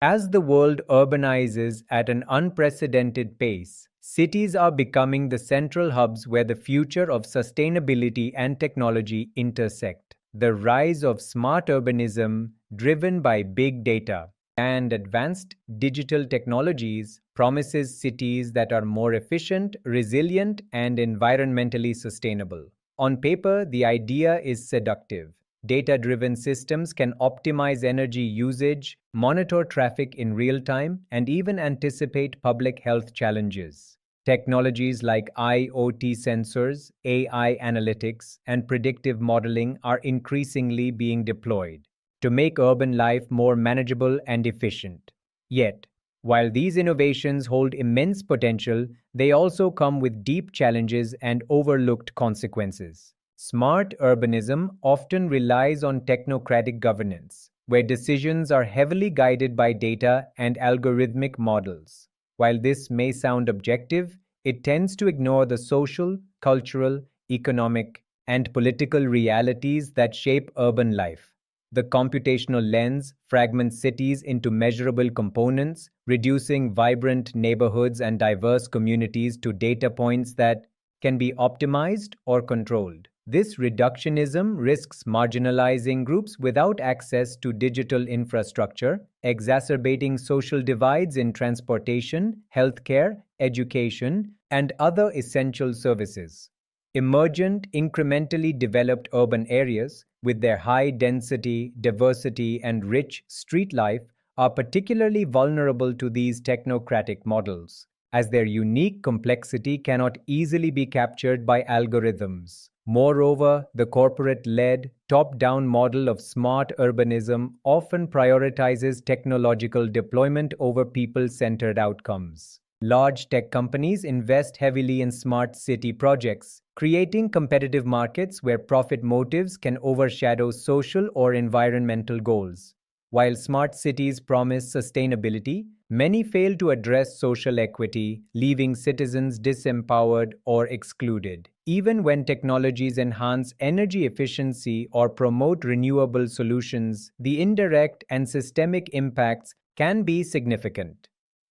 As the world urbanizes at an unprecedented pace, cities are becoming the central hubs where the future of sustainability and technology intersect. The rise of smart urbanism, driven by big data and advanced digital technologies, promises cities that are more efficient, resilient, and environmentally sustainable. On paper, the idea is seductive. Data-driven systems can optimize energy usage, monitor traffic in real time, and even anticipate public health challenges. Technologies like IoT sensors, AI analytics, and predictive modeling are increasingly being deployed to make urban life more manageable and efficient. Yet, while these innovations hold immense potential, they also come with deep challenges and overlooked consequences. Smart urbanism often relies on technocratic governance, where decisions are heavily guided by data and algorithmic models. While this may sound objective, it tends to ignore the social, cultural, economic, and political realities that shape urban life. The computational lens fragments cities into measurable components, reducing vibrant neighborhoods and diverse communities to data points that can be optimized or controlled. This reductionism risks marginalizing groups without access to digital infrastructure, exacerbating social divides in transportation, healthcare, education, and other essential services. Emergent, incrementally developed urban areas, with their high density, diversity, and rich street life, are particularly vulnerable to these technocratic models, as their unique complexity cannot easily be captured by algorithms. Moreover, the corporate-led, top-down model of smart urbanism often prioritizes technological deployment over people-centered outcomes. Large tech companies invest heavily in smart city projects, creating competitive markets where profit motives can overshadow social or environmental goals. While smart cities promise sustainability, many fail to address social equity, leaving citizens disempowered or excluded. Even when technologies enhance energy efficiency or promote renewable solutions, the indirect and systemic impacts can be significant.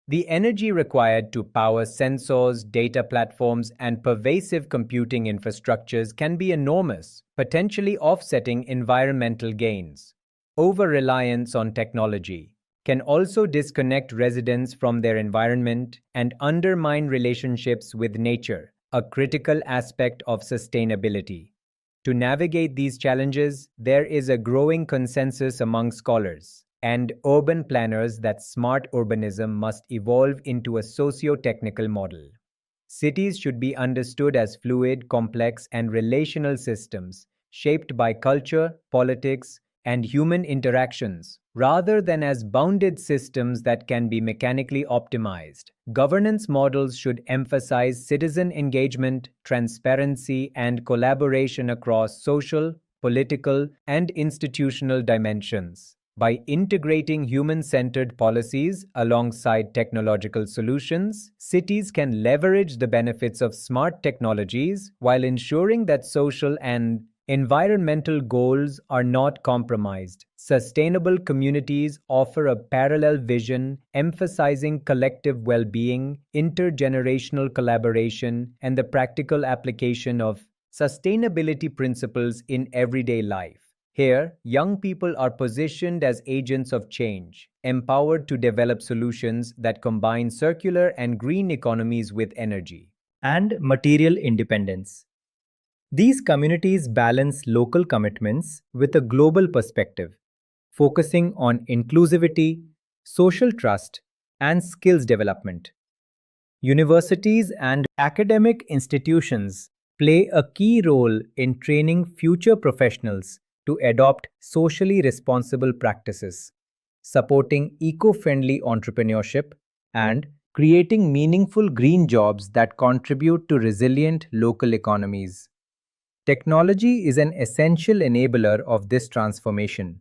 The energy required to power sensors, data platforms, and pervasive computing infrastructures can be enormous, potentially offsetting environmental gains. Over-reliance on technology can also disconnect residents from their environment and undermine relationships with nature, a critical aspect of sustainability. To navigate these challenges, there is a growing consensus among scholars and urban planners that smart urbanism must evolve into a socio-technical model. Cities should be understood as fluid, complex, and relational systems shaped by culture, politics, and human interactions, rather than as bounded systems that can be mechanically optimized. Governance models should emphasize citizen engagement, transparency, and collaboration across social, political, and institutional dimensions. By integrating human-centered policies alongside technological solutions, cities can leverage the benefits of smart technologies while ensuring that social and environmental goals are not compromised. Sustainable communities offer a parallel vision emphasizing collective well-being, intergenerational collaboration, and the practical application of sustainability principles in everyday life. Here, young people are positioned as agents of change, empowered to develop solutions that combine circular and green economies with energy and material independence. These communities balance local commitments with a global perspective, focusing on inclusivity, social trust, and skills development. Universities and academic institutions play a key role in training future professionals to adopt socially responsible practices, supporting eco-friendly entrepreneurship, and creating meaningful green jobs that contribute to resilient local economies. Technology is an essential enabler of this transformation.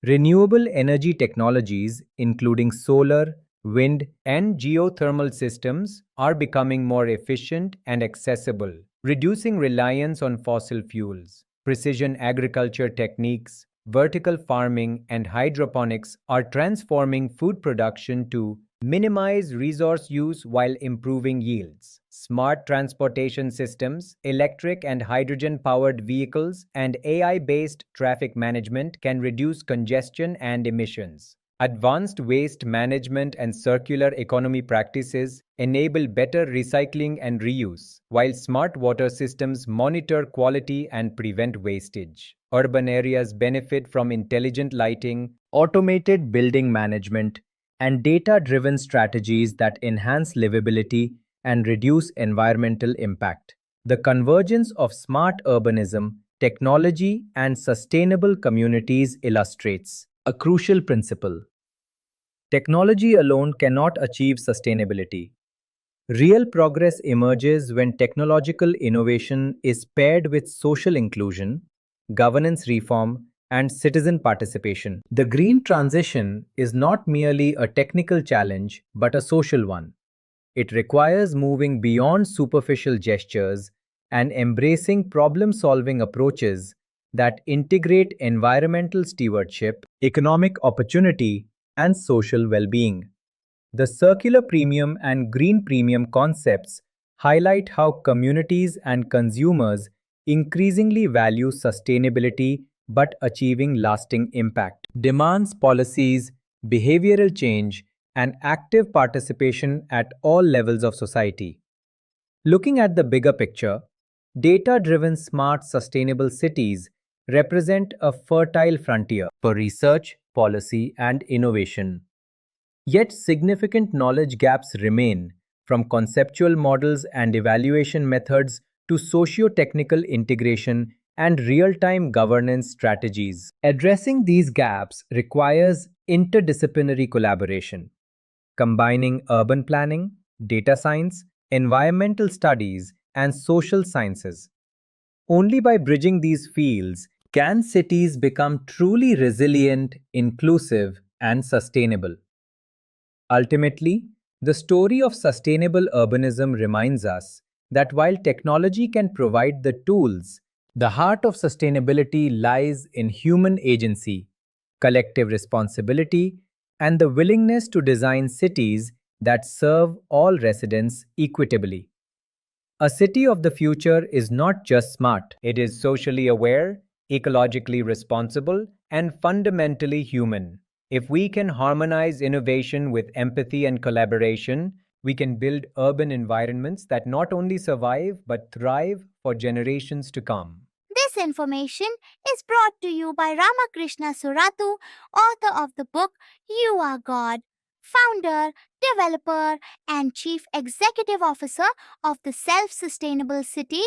Renewable energy technologies, including solar, wind, and geothermal systems, are becoming more efficient and accessible, reducing reliance on fossil fuels. Precision agriculture techniques, vertical farming, and hydroponics are transforming food production to minimize resource use while improving yields. Smart transportation systems, electric and hydrogen powered vehicles, and AI based traffic management can reduce congestion and emissions. Advanced waste management and circular economy practices enable better recycling and reuse, while smart water systems monitor quality and prevent wastage. Urban areas benefit from intelligent lighting, Automated building management, and data driven strategies that enhance livability and reduce environmental impact. The convergence of smart urbanism, technology, and sustainable communities illustrates a crucial principle. Technology alone cannot achieve sustainability. Real progress emerges when technological innovation is paired with social inclusion, governance reform, and citizen participation. The green transition is not merely a technical challenge but a social one. It requires moving beyond superficial gestures and embracing problem solving approaches that integrate environmental stewardship, economic opportunity, and social well being. The circular premium and green premium concepts highlight how communities and consumers increasingly value sustainability but achieving lasting impact. Demands policies, behavioral change, and active participation at all levels of society. Looking at the bigger picture, data driven smart sustainable cities represent a fertile frontier for research, policy, and innovation. Yet significant knowledge gaps remain, from conceptual models and evaluation methods to socio-technical integration and real-time governance strategies. Addressing these gaps requires interdisciplinary collaboration, combining urban planning, data science, environmental studies, and social sciences. Only by bridging these fields can cities become truly resilient, inclusive, and sustainable. Ultimately, the story of sustainable urbanism reminds us that while technology can provide the tools, the heart of sustainability lies in human agency, collective responsibility, and the willingness to design cities that serve all residents equitably. A city of the future is not just smart, it is socially aware, ecologically responsible, and fundamentally human. If we can harmonize innovation with empathy and collaboration, we can build urban environments that not only survive but thrive for generations to come. This information is brought to you by Ramakrishna Surathu, author of the book You Are God, founder, developer, and chief executive officer of the self sustainable city